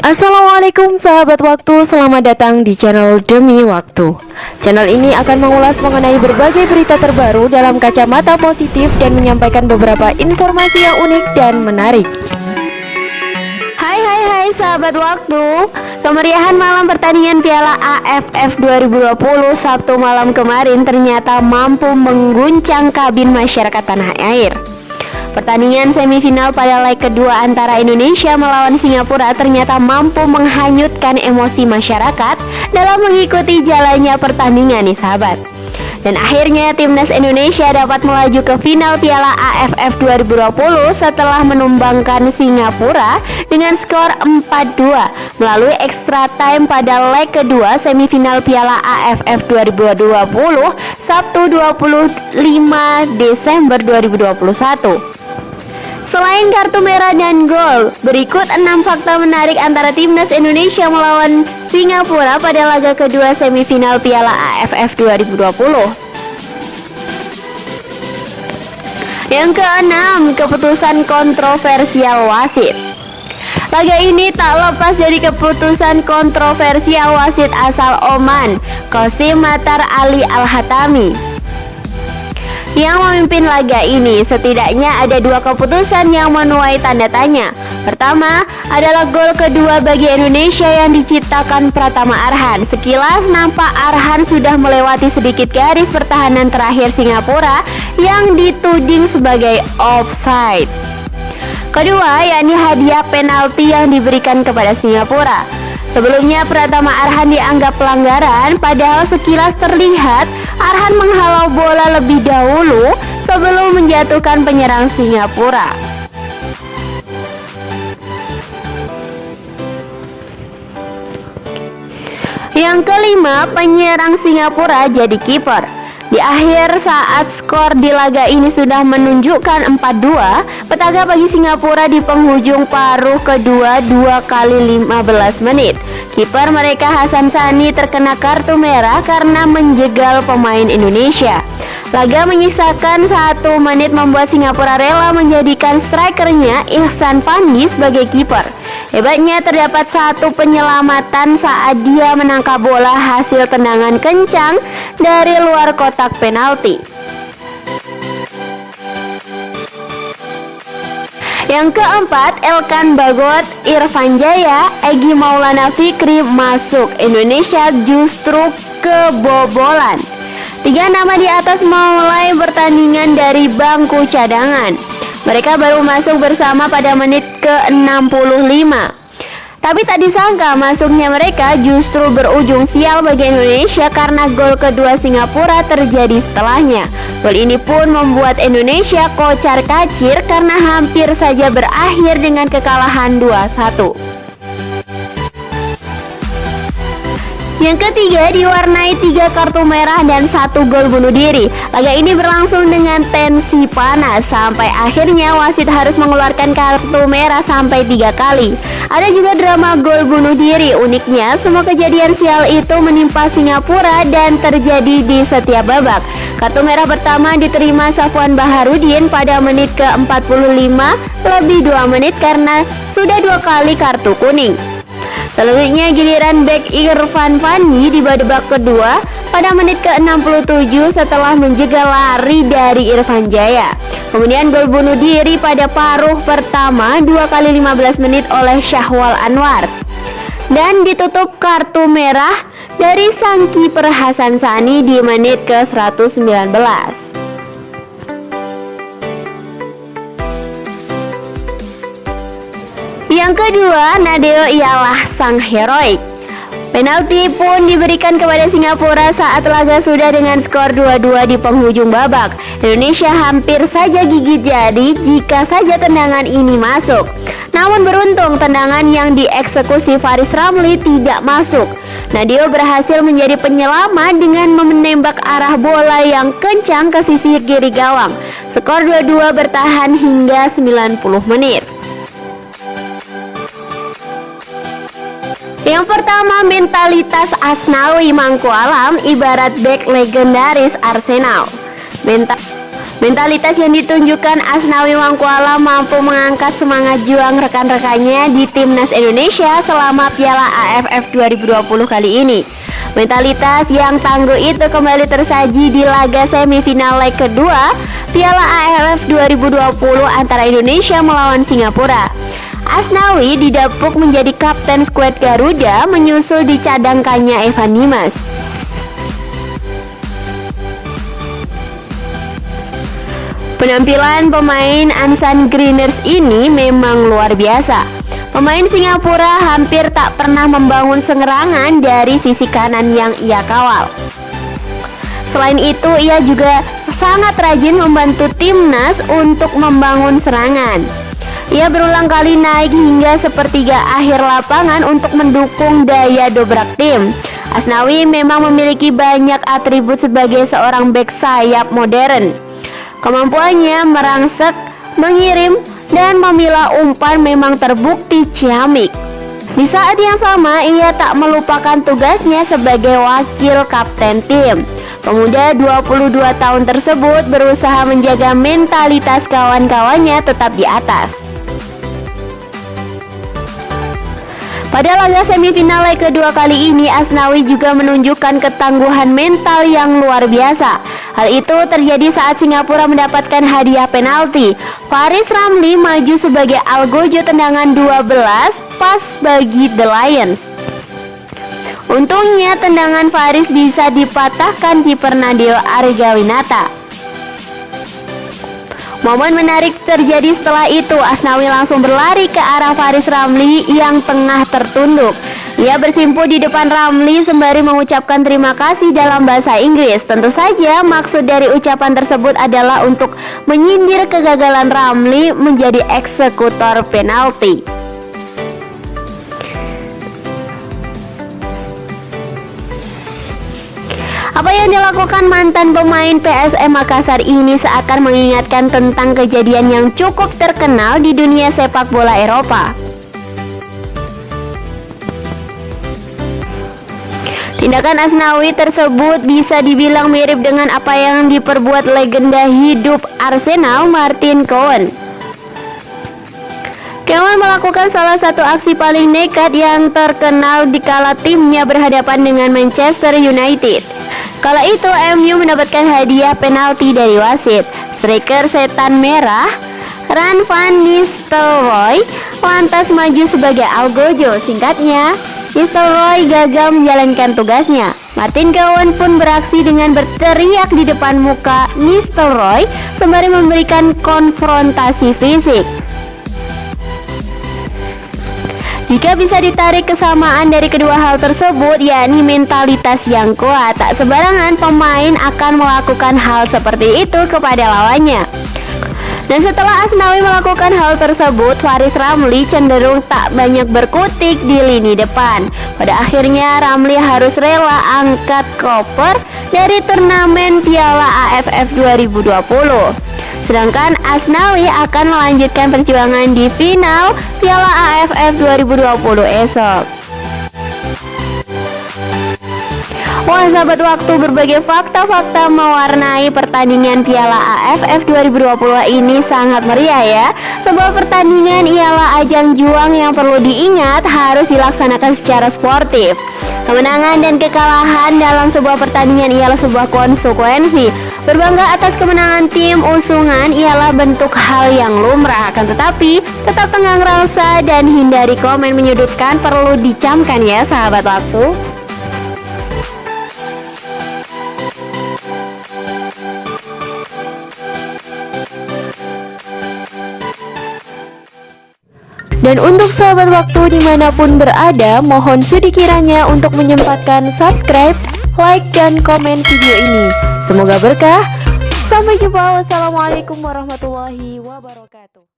Assalamualaikum sahabat waktu, selamat datang di channel Demi Waktu. Channel ini akan mengulas mengenai berbagai berita terbaru dalam kacamata positif dan menyampaikan beberapa informasi yang unik dan menarik. Hai sahabat waktu. Kemeriahan malam pertandingan Piala AFF 2020 Sabtu malam kemarin ternyata mampu mengguncang kabin masyarakat tanah air. Pertandingan semifinal pada leg kedua antara Indonesia melawan Singapura ternyata mampu menghanyutkan emosi masyarakat dalam mengikuti jalannya pertandingan nih sahabat. Dan akhirnya timnas Indonesia dapat melaju ke final Piala AFF 2020 setelah menumbangkan Singapura dengan skor 4-2 melalui extra time pada leg kedua semifinal Piala AFF 2020 Sabtu 25 Desember 2021. Selain kartu merah dan gol, berikut 6 fakta menarik antara timnas Indonesia melawan Singapura pada laga kedua semifinal Piala AFF 2020. Yang keenam, keputusan kontroversial wasit. Laga ini tak lepas dari keputusan kontroversial wasit asal Oman, Qasim Matar Ali Al-Hatami, yang memimpin laga ini. Setidaknya ada dua keputusan yang menuai tanda tanya. Pertama adalah gol kedua bagi Indonesia yang diciptakan Pratama Arhan. Sekilas nampak Arhan sudah melewati sedikit garis pertahanan terakhir Singapura yang dituding sebagai offside. Kedua, yakni hadiah penalti yang diberikan kepada Singapura. Sebelumnya Pratama Arhan dianggap pelanggaran, padahal sekilas terlihat Arhan menghalau bola lebih dahulu sebelum menjatuhkan penyerang Singapura. Yang kelima, penyerang Singapura jadi kiper. Di akhir saat skor di laga ini sudah menunjukkan 4-2, petaka bagi Singapura di penghujung paruh kedua 2 kali 15 menit. Kiper mereka Hasan Sani terkena kartu merah karena menjegal pemain Indonesia. Laga menyisakan 1 menit membuat Singapura rela menjadikan strikernya Ihsan Fandi sebagai kiper. Hebatnya terdapat 1 penyelamatan saat dia menangkap bola hasil tendangan kencang dari luar kotak penalti. Yang keempat, Elkan Bagot, Irfan Jaya, Egy Maulana Fikri masuk. Indonesia justru kebobolan. 3 nama di atas mulai pertandingan dari bangku cadangan. Mereka baru masuk bersama pada menit ke-65. Tapi tak disangka masuknya mereka justru berujung sial bagi Indonesia karena gol kedua Singapura terjadi setelahnya. Gol ini pun membuat Indonesia kocar-kacir karena hampir saja berakhir dengan kekalahan 2-1. Yang ketiga diwarnai 3 kartu merah dan 1 gol bunuh diri. Laga ini berlangsung dengan tensi panas sampai akhirnya wasit harus mengeluarkan kartu merah sampai 3 kali. Ada juga drama gol bunuh diri. Uniknya semua kejadian sial itu menimpa Singapura dan terjadi di setiap babak. Kartu merah pertama diterima Safwan Baharudin pada menit ke-45 lebih 2 menit karena sudah 2 kali kartu kuning. Selanjutnya giliran bek Irfan Fandi di babak kedua pada menit ke-67 setelah menjegal lari dari Irfan Jaya. Kemudian gol bunuh diri pada paruh pertama 2 kali 15 menit oleh Syahwal Anwar. Dan ditutup kartu merah dari sang kiper Hasan Sani di menit ke-119. Yang kedua, Nadeo ialah sang heroik. Penalti pun diberikan kepada Singapura saat laga sudah dengan skor 2-2 di penghujung babak. Indonesia hampir saja gigit jari jika saja tendangan ini masuk. Namun beruntung tendangan yang dieksekusi Faris Ramli tidak masuk. Nadeo berhasil menjadi penyelamat dengan menembak arah bola yang kencang ke sisi kiri gawang. Skor 2-2 bertahan hingga 90 menit. Yang pertama, mentalitas Asnawi Mangkualam ibarat bek legendaris Arsenal. Mentalitas yang ditunjukkan Asnawi Mangkualam mampu mengangkat semangat juang rekan-rekannya di Timnas Indonesia selama Piala AFF 2020 kali ini. Mentalitas yang tangguh itu kembali tersaji di laga semifinal leg kedua Piala AFF 2020 antara Indonesia melawan Singapura. Asnawi didapuk menjadi kapten skuad Garuda menyusul dicadangkannya Evan Dimas. Penampilan pemain Ansan Greeners ini memang luar biasa. Pemain Singapura hampir tak pernah membangun serangan dari sisi kanan yang ia kawal. Selain itu, ia juga sangat rajin membantu timnas untuk membangun serangan. Ia berulang kali naik hingga sepertiga akhir lapangan untuk mendukung daya dobrak tim. Asnawi memang memiliki banyak atribut sebagai seorang bek sayap modern. Kemampuannya merangsek, mengirim, dan memilah umpan memang terbukti ciamik. Di saat yang sama, ia tak melupakan tugasnya sebagai wakil kapten tim. Pemuda 22 tahun tersebut berusaha menjaga mentalitas kawan-kawannya tetap di atas. Pada laga semifinal leg kedua kali ini, Asnawi juga menunjukkan ketangguhan mental yang luar biasa. Hal itu terjadi saat Singapura mendapatkan hadiah penalti. Faris Ramli maju sebagai algojo tendangan 12 pas bagi The Lions. Untungnya tendangan Faris bisa dipatahkan kiper Nadeo Argawinata. Momen menarik terjadi setelah itu. Asnawi langsung berlari ke arah Faris Ramli yang tengah tertunduk. Ia bersimpuh di depan Ramli sembari mengucapkan terima kasih dalam bahasa Inggris. Tentu saja maksud dari ucapan tersebut adalah untuk menyindir kegagalan Ramli menjadi eksekutor penalti. Apa yang dilakukan mantan pemain PSM Makassar ini seakan mengingatkan tentang kejadian yang cukup terkenal di dunia sepak bola Eropa. Tindakan Asnawi tersebut bisa dibilang mirip dengan apa yang diperbuat legenda hidup Arsenal Martin Keown. Keown melakukan salah satu aksi paling nekat yang terkenal dikala timnya berhadapan dengan Manchester United. Kala itu MU mendapatkan hadiah penalti dari wasit. Striker setan merah Ran van Nistelrooy lantas maju sebagai algojo. Singkatnya, Nistelrooy gagal menjalankan tugasnya. Martin Keown pun beraksi dengan berteriak di depan muka Nistelrooy sembari memberikan konfrontasi fisik. Jika bisa ditarik kesamaan dari kedua hal tersebut, yakni mentalitas yang kuat, tak sembarangan pemain akan melakukan hal seperti itu kepada lawannya. Dan setelah Asnawi melakukan hal tersebut, Faris Ramli cenderung tak banyak berkutik di lini depan. Pada akhirnya Ramli harus rela angkat koper dari turnamen Piala AFF 2020. Sedangkan Asnawi akan melanjutkan perjuangan di final Piala AFF 2020 esok. Wah sahabat waktu, berbagai fakta-fakta mewarnai pertandingan Piala AFF 2020 ini sangat meriah ya. Sebuah pertandingan ialah ajang juang yang perlu diingat harus dilaksanakan secara sportif. Kemenangan dan kekalahan dalam sebuah pertandingan ialah sebuah konsekuensi. Berbangga atas kemenangan tim usungan ialah bentuk hal yang lumrah. Akan tetapi, tetap tenggang rasa dan hindari komen menyudutkan perlu dicamkan ya sahabat waktu. Dan untuk sahabat waktu dimanapun berada, mohon sedikiranya untuk menyempatkan subscribe, like, dan komen video ini. Semoga berkah. Sampai jumpa. Wassalamualaikum warahmatullahi wabarakatuh.